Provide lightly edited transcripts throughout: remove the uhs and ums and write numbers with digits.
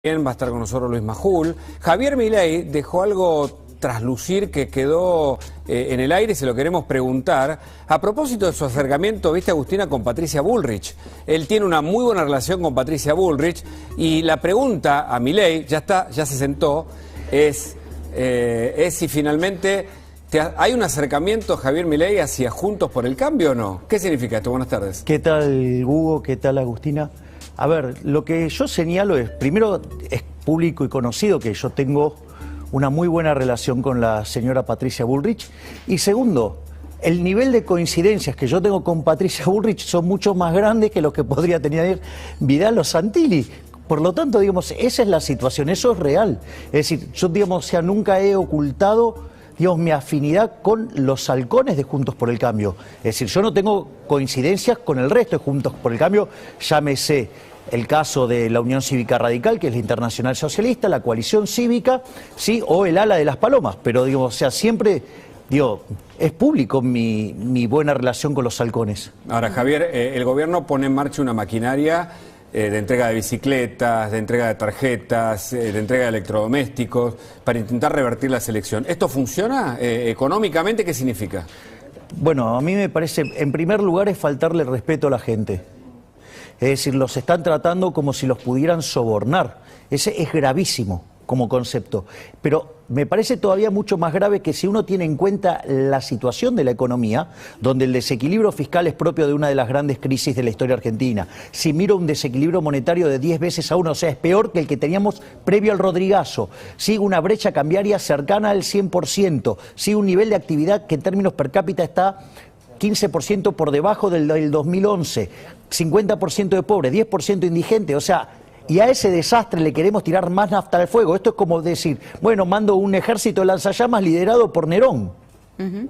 Bien, va a estar con nosotros Luis Majul. Javier Milei dejó algo traslucir que quedó en el aire y se lo queremos preguntar. A propósito de su acercamiento, viste, Agustina, con Patricia Bullrich. Él tiene una muy buena relación con Patricia Bullrich y la pregunta a Milei, ya se sentó, es si finalmente hay un acercamiento, Javier Milei, hacia Juntos por el Cambio o no. ¿Qué significa esto? Buenas tardes. ¿Qué tal, Hugo? ¿Qué tal, Agustina? A ver, lo que yo señalo es, primero, es público y conocido que yo tengo una muy buena relación con la señora Patricia Bullrich. Y segundo, el nivel de coincidencias que yo tengo con Patricia Bullrich son mucho más grandes que los que podría tener Vidal o Santilli. Por lo tanto, digamos, esa es la situación, eso es real. Es decir, yo, digamos, o sea, nunca he ocultado, digamos, mi afinidad con los halcones de Juntos por el Cambio. Es decir, yo no tengo coincidencias con el resto de Juntos por el Cambio, llámese el caso de la Unión Cívica Radical, que es la Internacional Socialista, la Coalición Cívica, sí, o el ala de las Palomas. Pero, digo, o sea, siempre, digo, es público mi buena relación con los halcones. Ahora, Javier, el gobierno pone en marcha una maquinaria de entrega de bicicletas, de entrega de tarjetas, de entrega de electrodomésticos, para intentar revertir la selección. ¿Esto funciona económicamente? ¿Qué significa? Bueno, a mí me parece, en primer lugar, es faltarle respeto a la gente. Es decir, los están tratando como si los pudieran sobornar. Ese es gravísimo como concepto. Pero me parece todavía mucho más grave que si uno tiene en cuenta la situación de la economía, donde el desequilibrio fiscal es propio de una de las grandes crisis de la historia argentina. Si miro un desequilibrio monetario de 10 veces a 1, o sea, es peor que el que teníamos previo al Rodrigazo. Sí, una brecha cambiaria cercana al 100%. Sí, un nivel de actividad que en términos per cápita está 15% por debajo del 2011, 50% de pobres, 10% indigente, o sea, y a ese desastre le queremos tirar más nafta al fuego. Esto es como decir, bueno, mando un ejército de lanzallamas liderado por Nerón. Es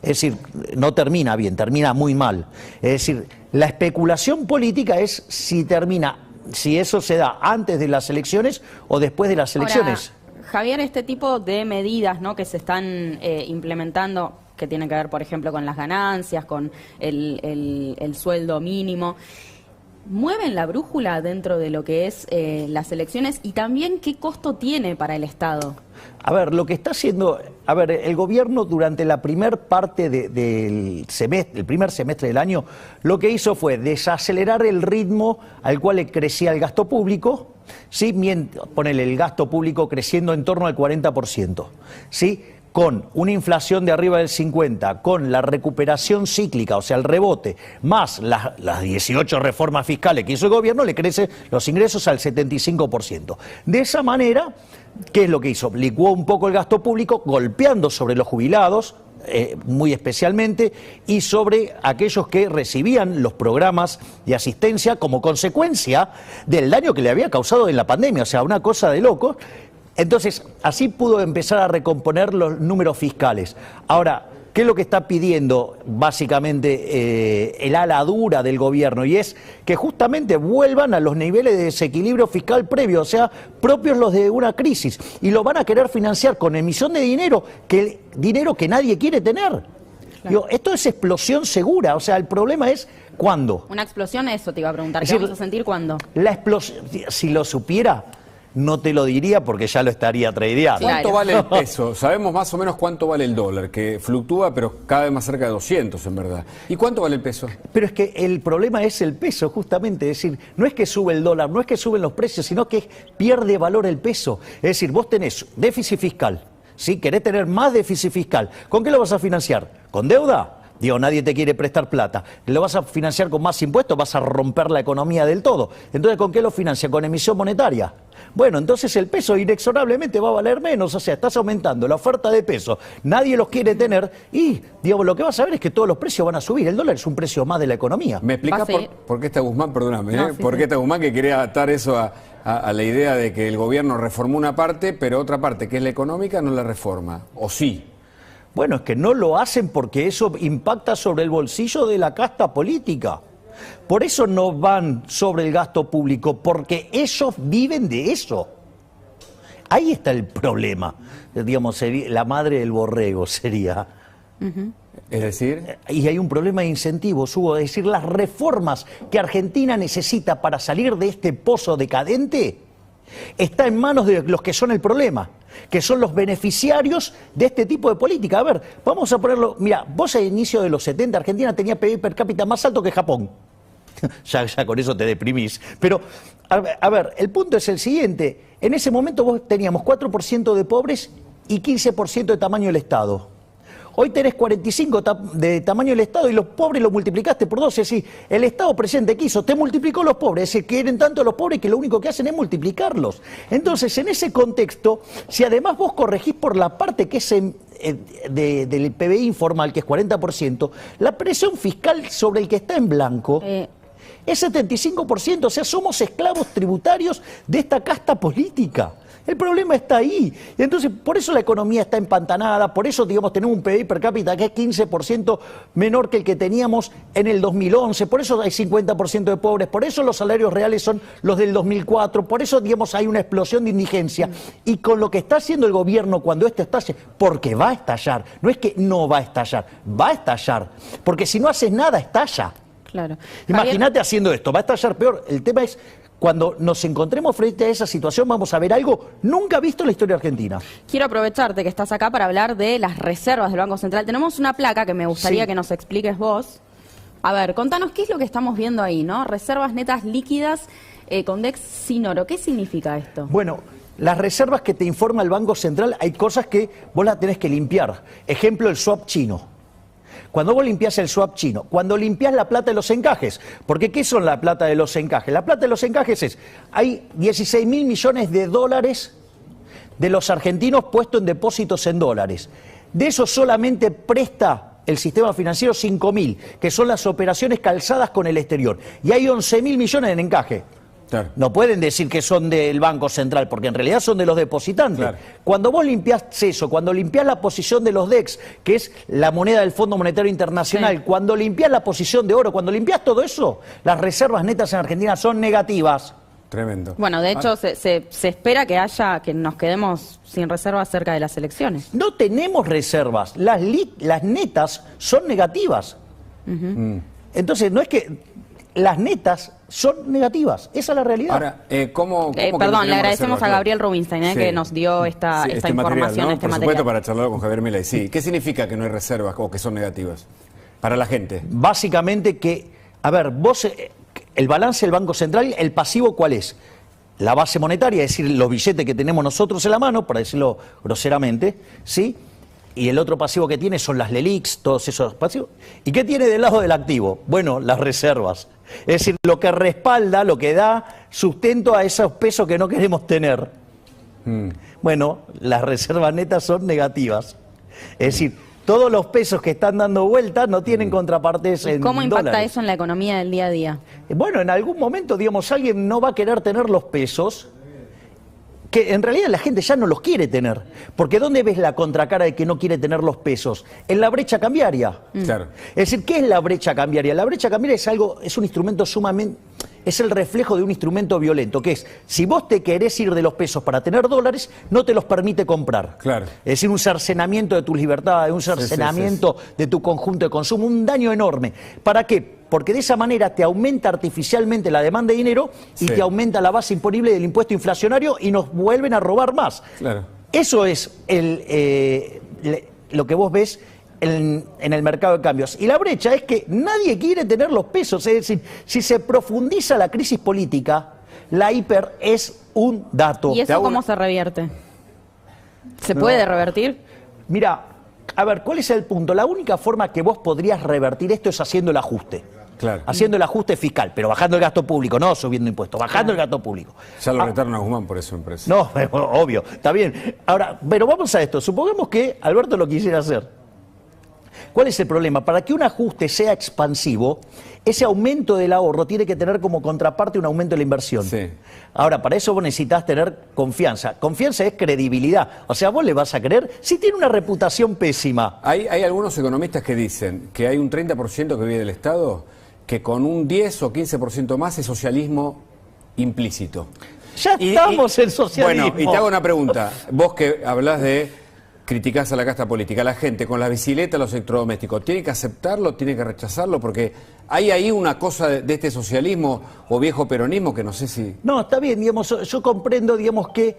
decir, no termina bien, termina muy mal. Es decir, la especulación política es si eso se da antes de las elecciones o después de las elecciones. Ahora, Javier, este tipo de medidas, ¿no?, que se están implementando, que tienen que ver, por ejemplo, con las ganancias, con el sueldo mínimo, ¿mueven la brújula dentro de lo que es las elecciones? Y también, ¿qué costo tiene para el Estado? A ver, lo que está haciendo, el gobierno durante la primer parte del semestre, el primer semestre del año, lo que hizo fue desacelerar el ritmo al cual crecía el gasto público, ¿sí? Ponele el gasto público creciendo en torno al 40%, ¿sí? Con una inflación de arriba del 50%, con la recuperación cíclica, o sea, el rebote, más las 18 reformas fiscales que hizo el gobierno, le crecen los ingresos al 75%. De esa manera, ¿qué es lo que hizo? Licuó un poco el gasto público, golpeando sobre los jubilados, muy especialmente, y sobre aquellos que recibían los programas de asistencia como consecuencia del daño que le había causado en la pandemia, o sea, una cosa de locos. Entonces, así pudo empezar a recomponer los números fiscales. Ahora, ¿qué es lo que está pidiendo básicamente el ala dura del gobierno? Y es que justamente vuelvan a los niveles de desequilibrio fiscal previo, o sea, propios los de una crisis. Y lo van a querer financiar con emisión de dinero que nadie quiere tener. Claro. Digo, esto es explosión segura, o sea, el problema es ¿cuándo? Una explosión, eso te iba a preguntar, ¿qué decir, vamos a sentir cuándo? La explosión, si lo supiera, no te lo diría porque ya lo estaría tradeando. ¿Cuánto vale el peso? Sabemos más o menos cuánto vale el dólar, que fluctúa, pero cada vez más cerca de 200, en verdad. ¿Y cuánto vale el peso? Pero es que el problema es el peso, justamente. Es decir, no es que sube el dólar, no es que suben los precios, sino que pierde valor el peso. Es decir, vos tenés déficit fiscal, ¿sí? Querés tener más déficit fiscal. ¿Con qué lo vas a financiar? ¿Con deuda? Digo, nadie te quiere prestar plata. ¿Lo vas a financiar con más impuestos? ¿Vas a romper la economía del todo? Entonces, ¿con qué lo financia? ¿Con emisión monetaria? Bueno, entonces el peso inexorablemente va a valer menos, o sea, estás aumentando la oferta de pesos, nadie los quiere tener y, digamos, lo que vas a ver es que todos los precios van a subir, el dólar es un precio más de la economía. ¿Me explicás por qué está Guzmán, perdóname, no, por qué está Guzmán que quería atar eso a la idea de que el gobierno reformó una parte, pero otra parte, que es la económica, no la reforma, o sí? Bueno, es que no lo hacen porque eso impacta sobre el bolsillo de la casta política. Por eso no van sobre el gasto público, porque ellos viven de eso. Ahí está el problema. Digamos, la madre del borrego sería. Es decir, y hay un problema de incentivos, Hugo, es decir, las reformas que Argentina necesita para salir de este pozo decadente Está en manos de los que son el problema, que son los beneficiarios de este tipo de política. A ver, vamos a ponerlo, mira, vos al inicio de los 70 Argentina tenía PIB per cápita más alto que Japón. ya con eso te deprimís. Pero, a ver, el punto es el siguiente. En ese momento vos teníamos 4% de pobres y 15% de tamaño del Estado. Hoy tenés 45 de tamaño del Estado y los pobres lo multiplicaste por 12. Es decir, el Estado presente que hizo, te multiplicó los pobres. Es decir, quieren tanto los pobres que lo único que hacen es multiplicarlos. Entonces, en ese contexto, si además vos corregís por la parte que es del PBI informal, que es 40%, la presión fiscal sobre el que está en blanco es 75%. O sea, somos esclavos tributarios de esta casta política. El problema está ahí. Y entonces, por eso la economía está empantanada, por eso, digamos, tenemos un PIB per cápita que es 15% menor que el que teníamos en el 2011, por eso hay 50% de pobres, por eso los salarios reales son los del 2004, por eso, digamos, hay una explosión de indigencia. Y con lo que está haciendo el gobierno cuando esto estalle, porque va a estallar, no es que no va a estallar, va a estallar, porque si no haces nada, estalla. Claro. Imagínate haciendo esto, va a estallar peor. El tema es, cuando nos encontremos frente a esa situación, vamos a ver algo nunca visto en la historia argentina. Quiero aprovecharte que estás acá para hablar de las reservas del Banco Central. Tenemos una placa que me gustaría que nos expliques vos. A ver, contanos qué es lo que estamos viendo ahí, ¿no? Reservas netas líquidas con DEX sin oro. ¿Qué significa esto? Bueno, las reservas que te informa el Banco Central, hay cosas que vos las tenés que limpiar. Ejemplo, el swap chino. Cuando vos limpiás el swap chino, cuando limpiás la plata de los encajes, porque ¿qué son la plata de los encajes? La plata de los encajes es, hay 16.000 millones de dólares de los argentinos puestos en depósitos en dólares. De eso solamente presta el sistema financiero 5.000, que son las operaciones calzadas con el exterior. Y hay 11.000 millones en encaje. Claro. No pueden decir que son del Banco Central, porque en realidad son de los depositantes. Claro. Cuando vos limpiás eso, cuando limpiás la posición de los DEX, que es la moneda del Fondo Monetario Internacional, cuando limpiás la posición de oro, cuando limpiás todo eso, las reservas netas en Argentina son negativas. Tremendo. Bueno, de hecho, se espera que nos quedemos sin reservas cerca de las elecciones. No tenemos reservas, las netas son negativas. Entonces, no es que... Las netas son negativas, esa es la realidad. Ahora, ¿cómo perdón, le agradecemos a Gabriel Rubinstein que nos dio esta información, material, ¿no? este Por supuesto, para charlar con Javier Milei. Sí. ¿Qué significa que no hay reservas o que son negativas para la gente? Básicamente que, a ver, vos, el balance del Banco Central, el pasivo, ¿cuál es? La base monetaria, es decir, los billetes que tenemos nosotros en la mano, para decirlo groseramente, ¿sí? Y el otro pasivo que tiene son las LELIQs, todos esos pasivos. ¿Y qué tiene del lado del activo? Bueno, las reservas. Es decir, lo que respalda, lo que da sustento a esos pesos que no queremos tener. Bueno, las reservas netas son negativas. Es decir, todos los pesos que están dando vueltas no tienen contrapartes en dólares. ¿Cómo impacta eso en la economía del día a día? Bueno, en algún momento, digamos, alguien no va a querer tener los pesos, que en realidad la gente ya no los quiere tener. Porque ¿dónde ves la contracara de que no quiere tener los pesos? En la brecha cambiaria. Claro. Es decir, ¿qué es la brecha cambiaria? La brecha cambiaria es un instrumento sumamente... Es el reflejo de un instrumento violento, que es, si vos te querés ir de los pesos para tener dólares, no te los permite comprar. Claro. Es decir, un cercenamiento de tus libertades, un cercenamiento de tu conjunto de consumo, un daño enorme. ¿Para qué? Porque de esa manera te aumenta artificialmente la demanda de dinero y te aumenta la base imponible del impuesto inflacionario y nos vuelven a robar más. Claro. Eso es lo que vos ves en el mercado de cambios. Y la brecha es que nadie quiere tener los pesos. Es decir, si se profundiza la crisis política, la hiper es un dato. ¿Y eso cómo se revierte? ¿Se puede revertir? Mira, a ver, ¿cuál es el punto? La única forma que vos podrías revertir esto es haciendo el ajuste. Claro. Haciendo el ajuste fiscal, pero bajando el gasto público, no subiendo impuestos, bajando el gasto público. Ya lo retaron a Guzmán por eso, empresa. No, obvio, está bien. Ahora, pero vamos a esto. Supongamos que Alberto lo quisiera hacer. ¿Cuál es el problema? Para que un ajuste sea expansivo, ese aumento del ahorro tiene que tener como contraparte un aumento de la inversión. Sí. Ahora, para eso vos necesitas tener confianza. Confianza es credibilidad. O sea, vos le vas a creer si tiene una reputación pésima. Hay algunos economistas que dicen que hay un 30% que vive del Estado, que con un 10 o 15% más es socialismo implícito. Ya estamos en socialismo. Bueno, y te hago una pregunta. Vos que hablás de criticás a la casta política, la gente con las bicicletas, los electrodomésticos, ¿tiene que aceptarlo, tiene que rechazarlo? Porque hay ahí una cosa de este socialismo o viejo peronismo que no sé si... No, está bien, digamos, yo comprendo, digamos, que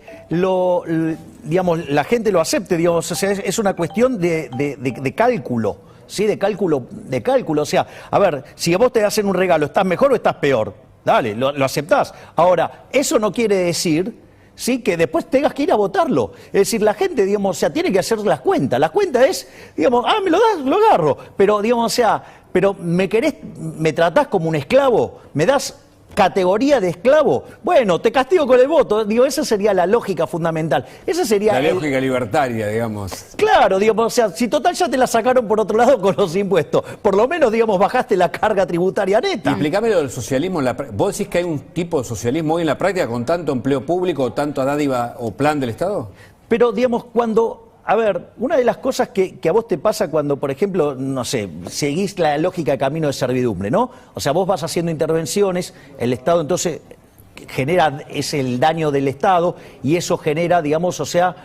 digamos, la gente lo acepte, digamos, o sea, es una cuestión de cálculo, ¿sí? De cálculo, o sea, a ver, si a vos te hacen un regalo, ¿estás mejor o estás peor? Dale, lo aceptás. Ahora, eso no quiere decir... ¿sí? Que después tengas que ir a votarlo. Es decir, la gente, digamos, o sea, tiene que hacer las cuentas. La cuenta es, digamos, me lo das, lo agarro. Pero, digamos, o sea, pero me tratás como un esclavo, me das categoría de esclavo. Bueno, te castigo con el voto. Digo, esa sería la lógica fundamental. Esa sería la lógica libertaria, digamos. Claro, digamos, o sea, si total ya te la sacaron por otro lado con los impuestos, por lo menos, digamos, bajaste la carga tributaria neta. Explícame lo del socialismo. ¿Vos decís que hay un tipo de socialismo hoy en la práctica con tanto empleo público, tanto dádiva o plan del Estado? Pero, digamos, a ver, una de las cosas que a vos te pasa cuando, por ejemplo, no sé, seguís la lógica de camino de servidumbre, ¿no? O sea, vos vas haciendo intervenciones, el Estado entonces es el daño del Estado y eso genera, digamos, o sea,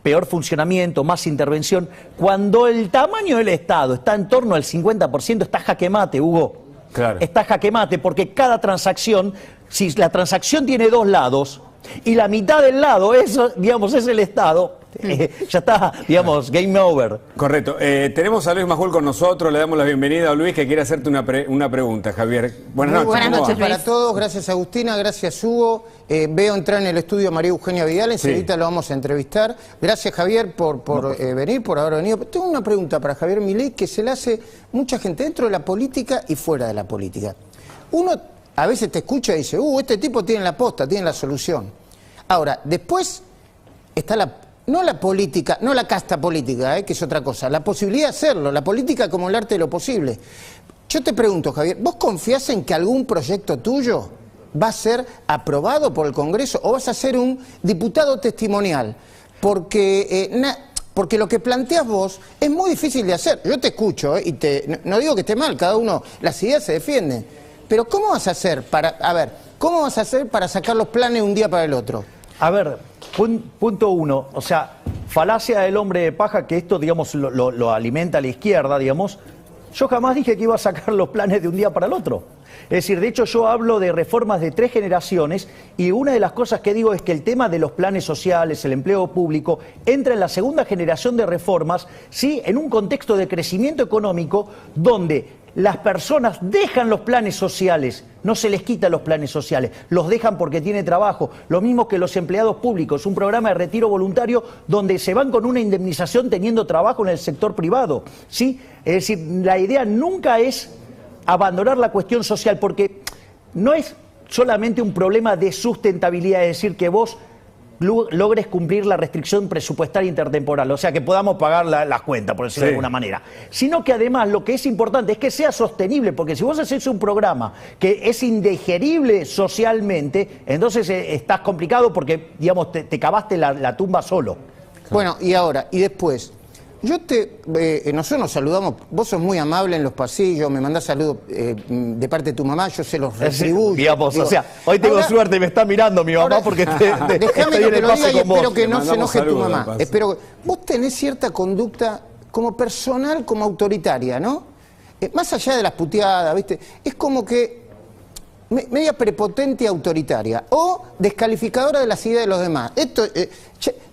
peor funcionamiento, más intervención. Cuando el tamaño del Estado está en torno al 50%, está jaque mate, Hugo. Claro. Está jaque mate porque cada transacción, si la transacción tiene dos lados y la mitad del lado, eso, digamos, es el Estado... ya está, digamos, game over. Correcto. Tenemos a Luis Majul con nosotros, le damos la bienvenida a Luis que quiere hacerte una pregunta, Javier. Buenas noches. Buenas noches para todos, gracias Agustina, gracias Hugo. Veo entrar en el estudio a María Eugenia Vidal, enseguida lo vamos a entrevistar. Gracias Javier por venir, por haber venido. Tengo una pregunta para Javier Milei que se le hace mucha gente dentro de la política y fuera de la política. Uno a veces te escucha y dice, este tipo tiene la posta, tiene la solución. Ahora, después está no la política, no la casta política, que es otra cosa, la posibilidad de hacerlo, la política como el arte de lo posible. Yo te pregunto, Javier, ¿vos confías en que algún proyecto tuyo va a ser aprobado por el Congreso o vas a ser un diputado testimonial? Porque lo que planteas vos es muy difícil de hacer. Yo te escucho y no digo que esté mal, cada uno, las ideas se defienden. Pero ¿cómo vas a hacer cómo vas a hacer para sacar los planes de un día para el otro? A ver, punto uno, o sea, falacia del hombre de paja, que esto, digamos, lo alimenta a la izquierda, digamos. Yo jamás dije que iba a sacar los planes de un día para el otro. Es decir, de hecho yo hablo de reformas de 3 generaciones y una de las cosas que digo es que el tema de los planes sociales, el empleo público, entra en la segunda generación de reformas, ¿sí? En un contexto de crecimiento económico donde las personas dejan los planes sociales, no se les quita los planes sociales, los dejan porque tienen trabajo, lo mismo que los empleados públicos, un programa de retiro voluntario donde se van con una indemnización teniendo trabajo en el sector privado, ¿sí? Es decir, la idea nunca es abandonar la cuestión social porque no es solamente un problema de sustentabilidad, es decir, que vos logres cumplir la restricción presupuestaria intertemporal, o sea, que podamos pagar las cuentas, por decirlo de alguna manera, sino que además lo que es importante es que sea sostenible, porque si vos haces un programa que es indigerible socialmente, entonces estás complicado porque, digamos, te cavaste la tumba solo. Bueno, y ahora, y después, nosotros nos saludamos, vos sos muy amable en los pasillos, me mandás saludos de parte de tu mamá, yo se los retribuyo. Digamos, o sea, hoy tengo suerte y me está mirando mi mamá porque déjame que te lo diga y espero que no se enoje tu mamá. Espero que vos tenés cierta conducta como personal, como autoritaria, ¿no? Más allá de las puteadas, ¿viste? Es como que media prepotente y autoritaria o descalificadora de las ideas de los demás. Esto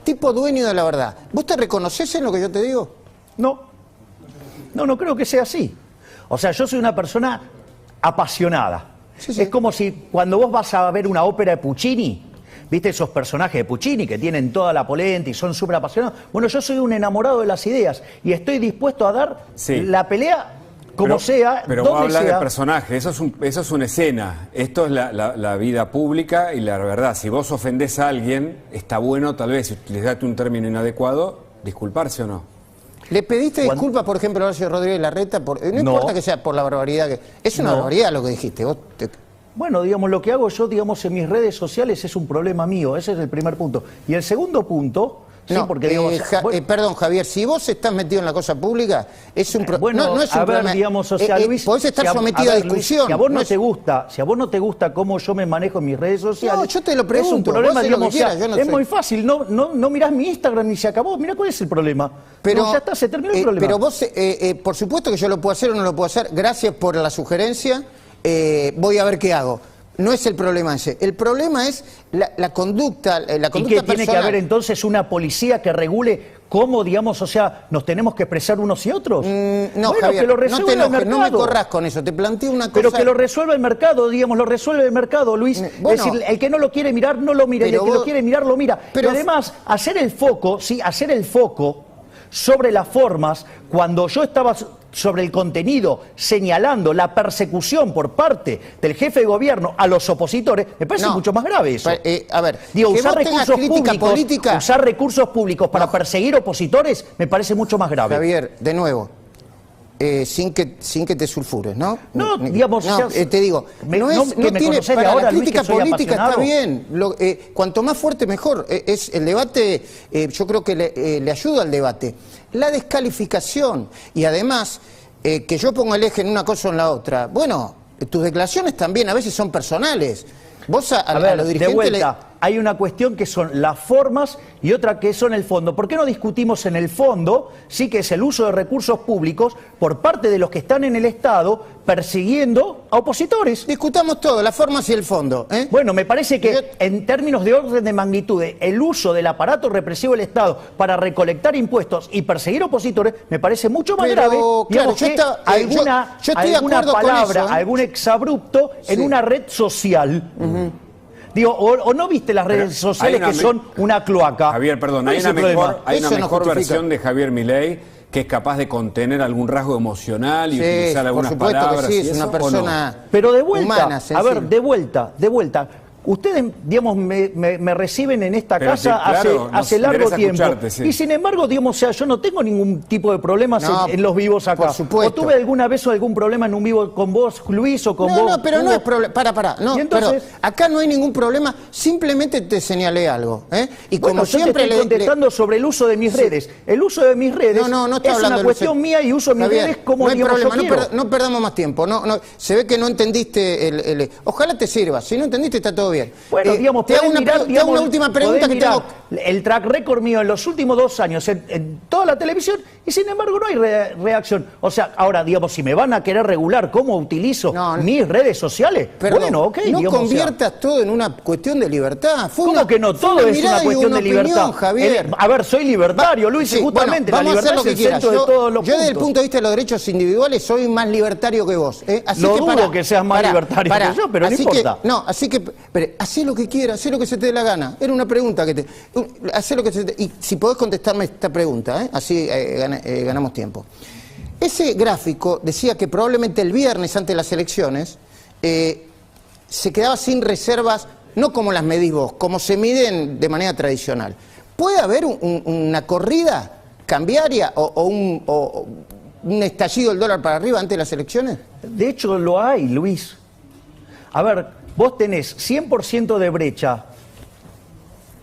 tipo dueño de la verdad. ¿Vos te reconoces en lo que yo te digo? No creo que sea así. O sea, yo soy una persona apasionada. Sí. Es como si cuando vos vas a ver una ópera de Puccini, ¿viste esos personajes de Puccini que tienen toda la polenta y son súper apasionados? Bueno, yo soy un enamorado de las ideas y estoy dispuesto a dar la pelea como sea, pero vos hablas de personaje, eso es una escena, esto es la vida pública y la verdad, si vos ofendés a alguien, está bueno tal vez, si utilizaste un término inadecuado, disculparse o no. ¿Le pediste disculpas, por ejemplo, a Horacio Rodríguez Larreta? No importa que sea por la barbaridad que... Es una barbaridad lo que dijiste. Bueno, digamos, lo que hago yo, digamos, en mis redes sociales es un problema mío, ese es el primer punto. Y el segundo punto, ¿sí? No, porque, digamos, perdón, Javier, si vos estás metido en la cosa pública, es un bueno, no es un problema. Digamos, o sea, Luis, podés estar sometido a discusión. Luis, si a vos no te gusta, si a vos no te gusta cómo yo me manejo en mis redes sociales, no, yo te lo pregunto, es un problema, digamos, quieras, yo no es sé. muy fácil, no mirás mi Instagram ni se acabó, mirá cuál es el problema. Pero no, ya está, se terminó el problema. Pero vos, por supuesto que yo lo puedo hacer o no lo puedo hacer, gracias por la sugerencia, voy a ver qué hago. No es el problema ese. El problema es la conducta, la conducta ¿Y qué tiene personal. que haber entonces una policía que regule cómo, digamos, o sea, nos tenemos que expresar unos y otros? No, bueno, Javier, que lo no resuelva te el enojes, mercado. no me corras con eso. Te planteo una cosa. Pero que lo resuelva el mercado, digamos, lo resuelve el mercado, Luis. Bueno, es decir, el que no lo quiere mirar, no lo mira. Y el que lo quiere mirar, lo mira. Pero, y además, hacer el foco sobre las formas, cuando yo estaba sobre el contenido, señalando la persecución por parte del jefe de gobierno a los opositores, me parece mucho más grave eso. A ver, digo, que usar vos tengas recursos crítica públicos, política. usar recursos públicos para perseguir opositores, me parece mucho más grave. Javier, de nuevo, sin que te sulfures, ¿no? No, digamos, no, te digo, no tiene, para ahora, la Luis, crítica que soy política está apasionado. bien. Cuanto más fuerte mejor. Es el debate, yo creo que le ayuda al debate. La descalificación y además que yo ponga el eje en una cosa o en la otra. Bueno, tus declaraciones también a veces son personales. Vos a los dirigentes... De vuelta, hay una cuestión que son las formas y otra que son el fondo. ¿Por qué no discutimos en el fondo, sí, que es el uso de recursos públicos por parte de los que están en el Estado persiguiendo a opositores? Discutamos todo, las formas y el fondo. Bueno, me parece que en términos de orden de magnitud, el uso del aparato represivo del Estado para recolectar impuestos y perseguir opositores me parece mucho más grave, claro, digamos, que alguna palabra, algún exabrupto en una red social. Digo, o no viste las redes sociales que son una cloaca. Javier, perdón, hay una mejor versión de Javier Milei que es capaz de contener algún rasgo emocional y utilizar algunas palabras. Que sí, es una persona no. Pero de vuelta, humana, a ver, de vuelta. Ustedes, digamos, me reciben en esta casa hace largo tiempo. Sí. Y sin embargo, digamos, o sea, yo no tengo ningún tipo de problemas en los vivos acá. Por supuesto. ¿O tuve alguna vez algún problema en un vivo con vos, Luis, o con vos? No, pero no es problema. No, entonces, pero acá no hay ningún problema. Simplemente te señalé algo. Y bueno, como yo siempre te estoy contestando sobre el uso de mis redes. El uso de mis redes no es una cuestión mía y uso mis redes como digamos, yo quiero. No perdamos más tiempo. Se ve que no entendiste. Ojalá te sirva. Si no entendiste, está todo bien. Bueno, digamos, te hago una última pregunta que tengo. El track record mío en los últimos 2 años en toda la televisión y sin embargo no hay reacción. O sea, ahora, digamos, si me van a querer regular cómo utilizo mis redes sociales, bueno, ok. No digamos, conviertas todo en una cuestión de libertad. ¿Cómo que no? Todo es una cuestión de libertad. Javier. A ver, soy libertario, Luis, y justamente la libertad es el centro de todos los puntos. Yo desde el punto de vista de los derechos individuales soy más libertario que vos. Así no que dudo que seas más libertario que yo, pero no importa. Así que hacé lo que quieras, hacé lo que se te dé la gana. Era una pregunta que hacé lo que se te... Y si podés contestarme esta pregunta, así ganamos tiempo. Ese gráfico decía que probablemente el viernes ante las elecciones se quedaba sin reservas, no como las medís vos, como se miden de manera tradicional. ¿Puede haber una corrida cambiaria o un estallido del dólar para arriba ante las elecciones? De hecho lo hay, Luis. A ver, vos tenés 100% de brecha,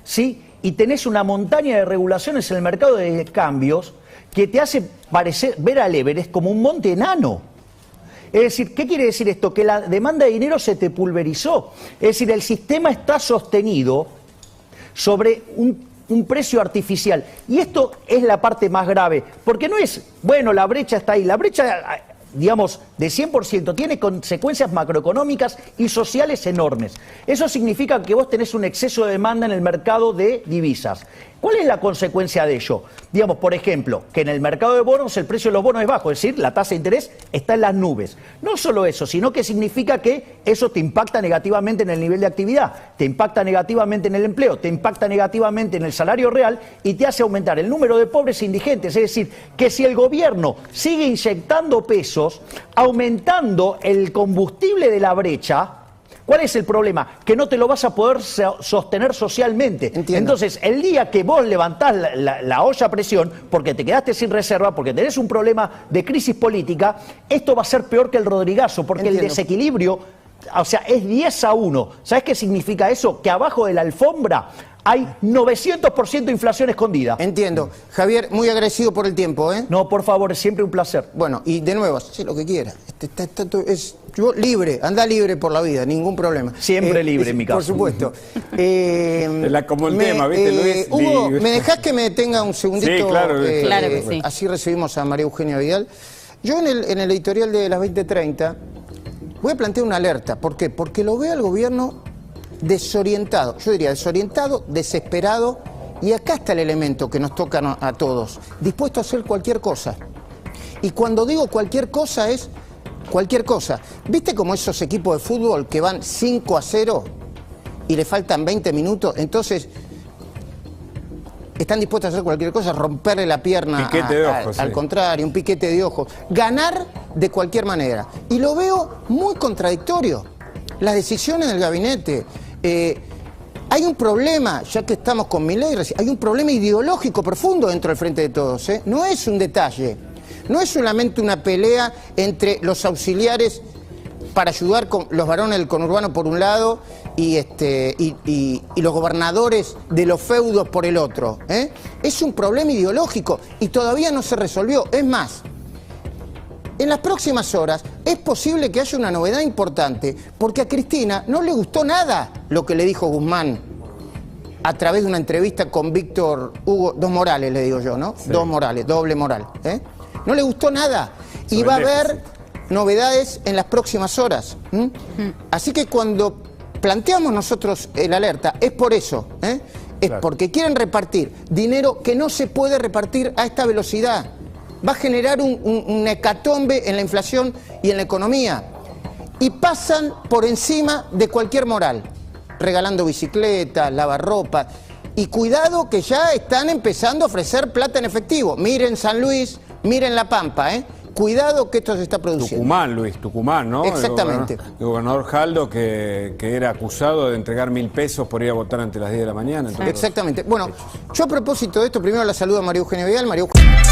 ¿sí? Y tenés una montaña de regulaciones en el mercado de cambios que te hace ver al Everest como un monte enano. Es decir, ¿qué quiere decir esto? Que la demanda de dinero se te pulverizó. Es decir, el sistema está sostenido sobre un precio artificial. Y esto es la parte más grave, porque no es, bueno, la brecha está ahí. La brecha, digamos, de 100% tiene consecuencias macroeconómicas y sociales enormes. Eso significa que vos tenés un exceso de demanda en el mercado de divisas. ¿Cuál es la consecuencia de ello? Digamos, por ejemplo, que en el mercado de bonos el precio de los bonos es bajo, es decir, la tasa de interés está en las nubes. No solo eso, sino que significa que eso te impacta negativamente en el nivel de actividad, te impacta negativamente en el empleo, te impacta negativamente en el salario real y te hace aumentar el número de pobres e indigentes. Es decir, que si el gobierno sigue inyectando pesos, aumentando el combustible de la brecha, ¿cuál es el problema? Que no te lo vas a poder sostener socialmente. Entiendo. Entonces, el día que vos levantás la olla a presión, porque te quedaste sin reserva, porque tenés un problema de crisis política, esto va a ser peor que el Rodrigazo, porque el desequilibrio, o sea, es 10-1. ¿Sabés qué significa eso? Que abajo de la alfombra hay 900% de inflación escondida. Entiendo. Javier, muy agradecido por el tiempo, ¿eh? No, por favor, es siempre un placer. Bueno, y de nuevo, hace lo que quiera. Yo libre, anda libre por la vida, ningún problema. Siempre libre en mi caso. Por supuesto. Como el tema, ¿viste, Luis? Hugo, ¿me dejás que me detenga un segundito? Sí, claro. Claro que sí. Así recibimos a María Eugenia Vidal. Yo en el editorial de las 20:30 voy a plantear una alerta. ¿Por qué? Porque lo veo al gobierno desorientado. Yo diría desorientado, desesperado. Y acá está el elemento que nos toca a todos. Dispuesto a hacer cualquier cosa. Y cuando digo cualquier cosa es cualquier cosa. ¿Viste como esos equipos de fútbol que van 5-0 y le faltan 20 minutos? Entonces, están dispuestos a hacer cualquier cosa, romperle la pierna al contrario, un piquete de ojos. Ganar de cualquier manera. Y lo veo muy contradictorio. Las decisiones del gabinete. Hay un problema, ya que estamos con Milei, hay un problema ideológico profundo dentro del Frente de Todos. No es un detalle. No es solamente una pelea entre los auxiliares para ayudar con los varones del conurbano por un lado y los gobernadores de los feudos por el otro. Es un problema ideológico y todavía no se resolvió. Es más, en las próximas horas es posible que haya una novedad importante porque a Cristina no le gustó nada lo que le dijo Guzmán a través de una entrevista con Víctor Hugo, Dos Morales le digo yo, ¿no? Sí. Dos Morales, doble moral. No le gustó nada y va a haber novedades en las próximas horas. Así que cuando planteamos nosotros el alerta es por eso, es porque quieren repartir dinero que no se puede repartir a esta velocidad. Va a generar un hecatombe en la inflación y en la economía y pasan por encima de cualquier moral, regalando bicicletas, lavarropa y cuidado que ya están empezando a ofrecer plata en efectivo. Miren San Luis, miren La Pampa, Cuidado que esto se está produciendo. Tucumán, Luis, Tucumán, ¿no? Exactamente. El gobernador Jaldo que era acusado de entregar 1.000 pesos por ir a votar antes de las 10 de la mañana. Exactamente. Bueno, yo a propósito de esto, primero la saludo a María Eugenia Vidal. María Eugenia.